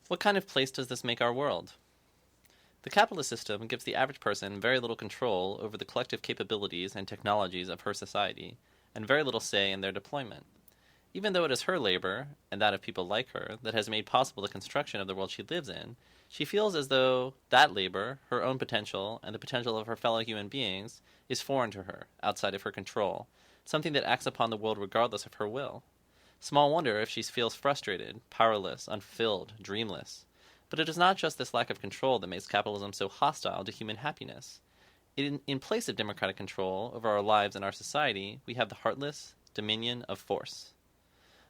What kind of place does this make our world? The capitalist system gives the average person very little control over the collective capabilities and technologies of her society, and very little say in their deployment. Even though it is her labor, and that of people like her, that has made possible the construction of the world she lives in, she feels as though that labor, her own potential, and the potential of her fellow human beings, is foreign to her, outside of her control, something that acts upon the world regardless of her will. Small wonder if she feels frustrated, powerless, unfulfilled, dreamless. But it is not just this lack of control that makes capitalism so hostile to human happiness. In place of democratic control over our lives and our society, we have the heartless dominion of force.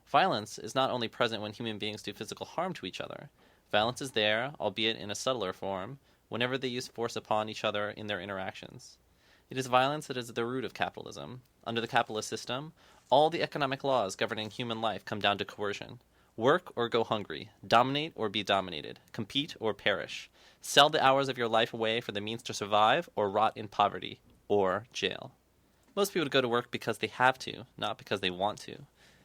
Violence is not only present when human beings do physical harm to each other. Violence is there, albeit in a subtler form, whenever they use force upon each other in their interactions. It is violence that is the root of capitalism. Under the capitalist system, all the economic laws governing human life come down to coercion. Work or go hungry, dominate or be dominated, compete or perish, sell the hours of your life away for the means to survive, or rot in poverty, or jail. Most people go to work because they have to, not because they want to.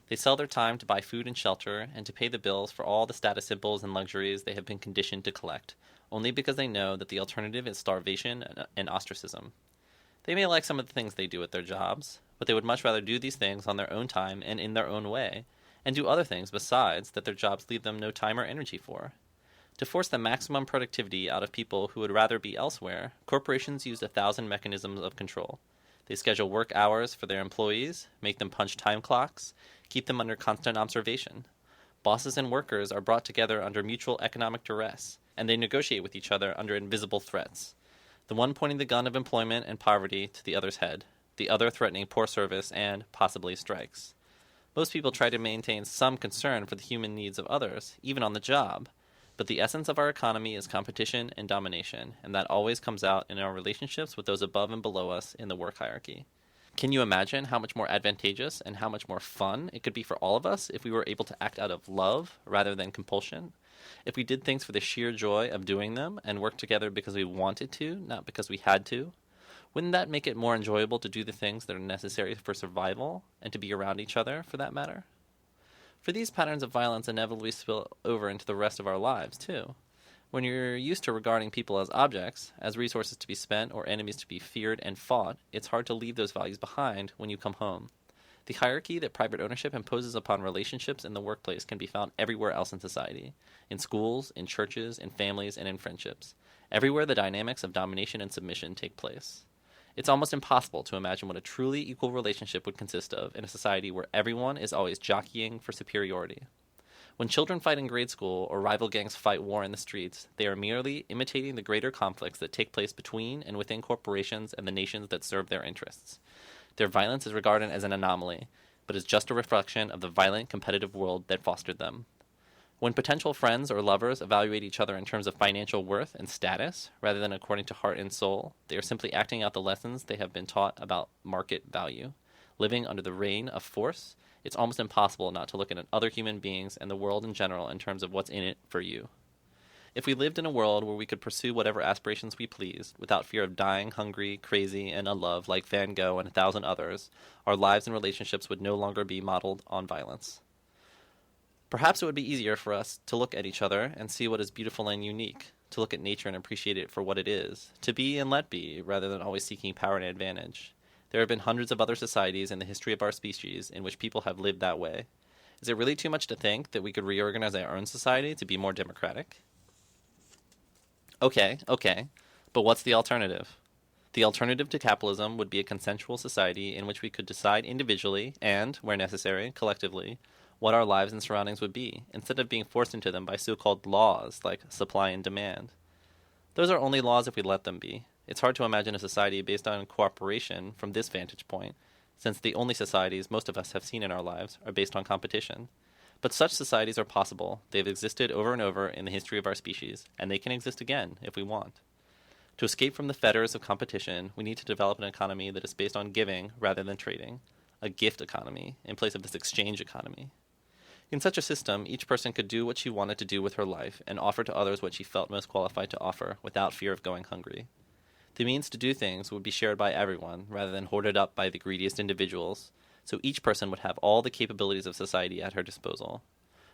They sell their time to buy food and shelter, and to pay the bills for all the status symbols and luxuries they have been conditioned to collect, only because they know that the alternative is starvation and ostracism. They may like some of the things they do at their jobs, but they would much rather do these things on their own time and in their own way, and do other things besides that their jobs leave them no time or energy for. To force the maximum productivity out of people who would rather be elsewhere, corporations use 1,000 mechanisms of control. They schedule work hours for their employees, make them punch time clocks, keep them under constant observation. Bosses and workers are brought together under mutual economic duress, and they negotiate with each other under invisible threats. The one pointing the gun of employment and poverty to the other's head, the other threatening poor service and, possibly, strikes. Most people try to maintain some concern for the human needs of others, even on the job, but the essence of our economy is competition and domination, and that always comes out in our relationships with those above and below us in the work hierarchy. Can you imagine how much more advantageous and how much more fun it could be for all of us if we were able to act out of love rather than compulsion? If we did things for the sheer joy of doing them and worked together because we wanted to, not because we had to? Wouldn't that make it more enjoyable to do the things that are necessary for survival and to be around each other, for that matter? For these patterns of violence inevitably spill over into the rest of our lives, too. When you're used to regarding people as objects, as resources to be spent or enemies to be feared and fought, it's hard to leave those values behind when you come home. The hierarchy that private ownership imposes upon relationships in the workplace can be found everywhere else in society. In schools, in churches, in families, and in friendships. Everywhere the dynamics of domination and submission take place. It's almost impossible to imagine what a truly equal relationship would consist of in a society where everyone is always jockeying for superiority. When children fight in grade school or rival gangs fight war in the streets, they are merely imitating the greater conflicts that take place between and within corporations and the nations that serve their interests. Their violence is regarded as an anomaly, but is just a reflection of the violent, competitive world that fostered them. When potential friends or lovers evaluate each other in terms of financial worth and status, rather than according to heart and soul, they are simply acting out the lessons they have been taught about market value. Living under the reign of force, it's almost impossible not to look at other human beings and the world in general in terms of what's in it for you. If we lived in a world where we could pursue whatever aspirations we pleased, without fear of dying hungry, crazy, and unloved like Van Gogh and 1,000 others, our lives and relationships would no longer be modeled on violence. Perhaps it would be easier for us to look at each other and see what is beautiful and unique, to look at nature and appreciate it for what it is, to be and let be, rather than always seeking power and advantage. There have been hundreds of other societies in the history of our species in which people have lived that way. Is it really too much to think that we could reorganize our own society to be more democratic? Okay, but what's the alternative? The alternative to capitalism would be a consensual society in which we could decide individually and, where necessary, collectively, what our lives and surroundings would be, instead of being forced into them by so-called laws like supply and demand. Those are only laws if we let them be. It's hard to imagine a society based on cooperation from this vantage point, since the only societies most of us have seen in our lives are based on competition. But such societies are possible. They've existed over and over in the history of our species, and they can exist again if we want. To escape from the fetters of competition, we need to develop an economy that is based on giving rather than trading, a gift economy in place of this exchange economy. In such a system, each person could do what she wanted to do with her life and offer to others what she felt most qualified to offer without fear of going hungry. The means to do things would be shared by everyone rather than hoarded up by the greediest individuals, so each person would have all the capabilities of society at her disposal.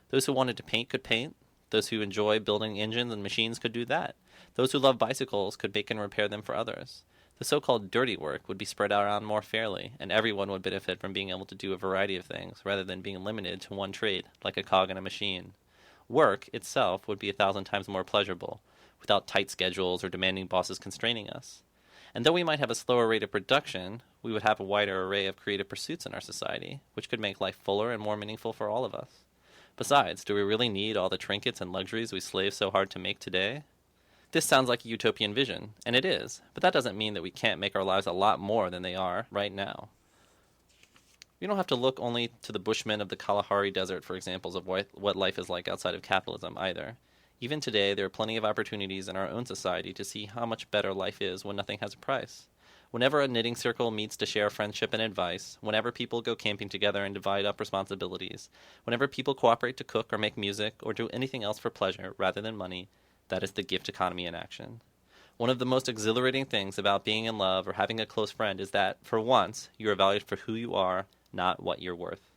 Those who wanted to paint could paint, Those who enjoy building engines and machines could do that. Those who love bicycles could make and repair them for others. The so-called dirty work would be spread around more fairly, and everyone would benefit from being able to do a variety of things, rather than being limited to one trade, like a cog in a machine. Work itself would be 1,000 times more pleasurable, without tight schedules or demanding bosses constraining us. And though we might have a slower rate of production, we would have a wider array of creative pursuits in our society, which could make life fuller and more meaningful for all of us. Besides, do we really need all the trinkets and luxuries we slave so hard to make today? This sounds like a utopian vision, and it is, but that doesn't mean that we can't make our lives a lot more than they are right now. We don't have to look only to the Bushmen of the Kalahari Desert for examples of what life is like outside of capitalism either. Even today, there are plenty of opportunities in our own society to see how much better life is when nothing has a price. Whenever a knitting circle meets to share friendship and advice, whenever people go camping together and divide up responsibilities, whenever people cooperate to cook or make music or do anything else for pleasure rather than money, that is the gift economy in action. One of the most exhilarating things about being in love or having a close friend is that, for once, you are valued for who you are, not what you're worth.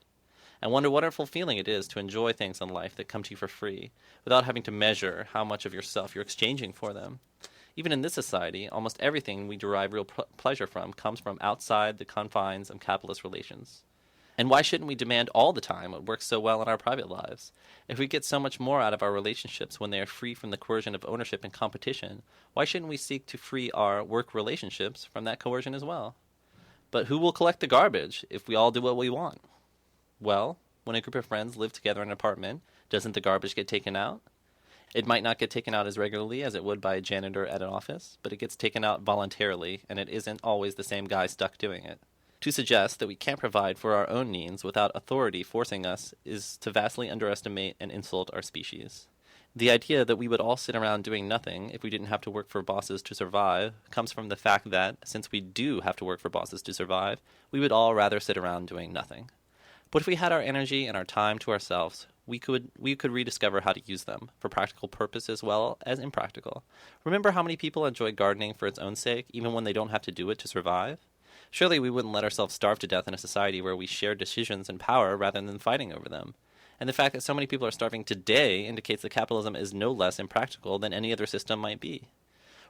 And what a wonderful feeling it is to enjoy things in life that come to you for free, without having to measure how much of yourself you're exchanging for them. Even in this society, almost everything we derive real pleasure from comes from outside the confines of capitalist relations. And why shouldn't we demand all the time what works so well in our private lives? If we get so much more out of our relationships when they are free from the coercion of ownership and competition, why shouldn't we seek to free our work relationships from that coercion as well? But who will collect the garbage if we all do what we want? Well, when a group of friends live together in an apartment, doesn't the garbage get taken out? It might not get taken out as regularly as it would by a janitor at an office, but it gets taken out voluntarily, and it isn't always the same guy stuck doing it. To suggest that we can't provide for our own needs without authority forcing us is to vastly underestimate and insult our species. The idea that we would all sit around doing nothing if we didn't have to work for bosses to survive comes from the fact that, since we do have to work for bosses to survive, we would all rather sit around doing nothing. But if we had our energy and our time to ourselves, we could rediscover how to use them, for practical purpose as well as impractical. Remember how many people enjoy gardening for its own sake, even when they don't have to do it to survive? Surely we wouldn't let ourselves starve to death in a society where we share decisions and power rather than fighting over them. And the fact that so many people are starving today indicates that capitalism is no less impractical than any other system might be.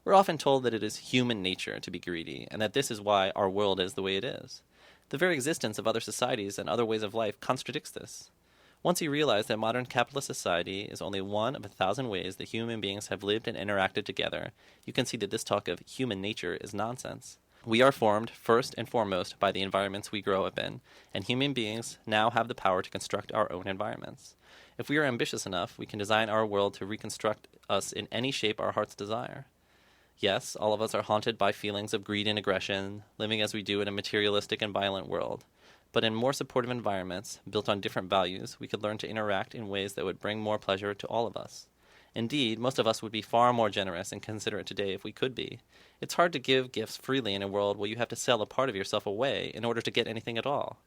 We're often told that it is human nature to be greedy, and that this is why our world is the way it is. The very existence of other societies and other ways of life contradicts this. Once you realize that modern capitalist society is only one of 1,000 ways that human beings have lived and interacted together, you can see that this talk of human nature is nonsense. We are formed, first and foremost, by the environments we grow up in, and human beings now have the power to construct our own environments. If we are ambitious enough, we can design our world to reconstruct us in any shape our hearts desire. Yes, all of us are haunted by feelings of greed and aggression, living as we do in a materialistic and violent world. But in more supportive environments, built on different values, we could learn to interact in ways that would bring more pleasure to all of us. Indeed, most of us would be far more generous and considerate today if we could be. It's hard to give gifts freely in a world where you have to sell a part of yourself away in order to get anything at all.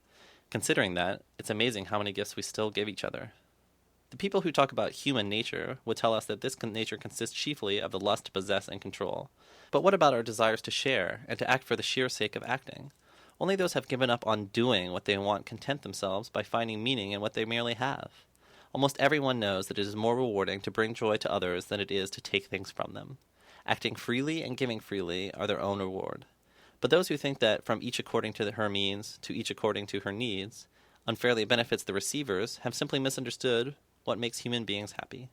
Considering that, it's amazing how many gifts we still give each other. The people who talk about human nature would tell us that this nature consists chiefly of the lust to possess and control. But what about our desires to share and to act for the sheer sake of acting? Only those have given up on doing what they want content themselves by finding meaning in what they merely have. Almost everyone knows that it is more rewarding to bring joy to others than it is to take things from them. Acting freely and giving freely are their own reward. But those who think that from each according to her means to each according to her needs unfairly benefits the receivers have simply misunderstood what makes human beings happy.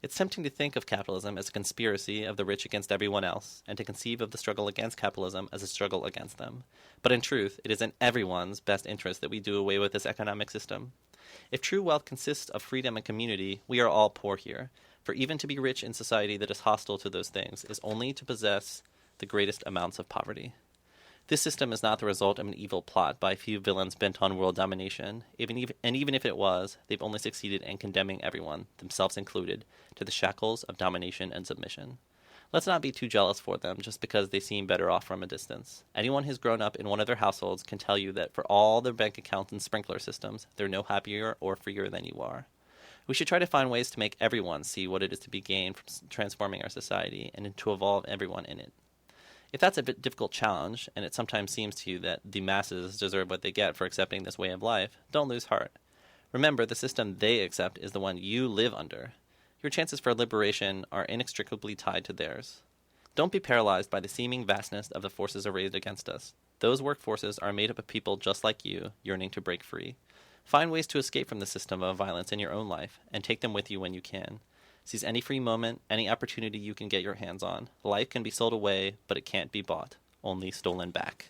It's tempting to think of capitalism as a conspiracy of the rich against everyone else, and to conceive of the struggle against capitalism as a struggle against them. But in truth, it is in everyone's best interest that we do away with this economic system. If true wealth consists of freedom and community, we are all poor here, for even to be rich in society that is hostile to those things is only to possess the greatest amounts of poverty. This system is not the result of an evil plot by a few villains bent on world domination, even if it was, they've only succeeded in condemning everyone, themselves included, to the shackles of domination and submission. Let's not be too jealous for them just because they seem better off from a distance. Anyone who's grown up in one of their households can tell you that for all their bank accounts and sprinkler systems, they're no happier or freer than you are. We should try to find ways to make everyone see what it is to be gained from transforming our society and to evolve everyone in it. If that's a bit difficult challenge, and it sometimes seems to you that the masses deserve what they get for accepting this way of life, don't lose heart. Remember, the system they accept is the one you live under. Your chances for liberation are inextricably tied to theirs. Don't be paralyzed by the seeming vastness of the forces arrayed against us. Those workforces are made up of people just like you, yearning to break free. Find ways to escape from the system of violence in your own life, and take them with you when you can. Seize any free moment, any opportunity you can get your hands on. Life can be sold away, but it can't be bought, only stolen back.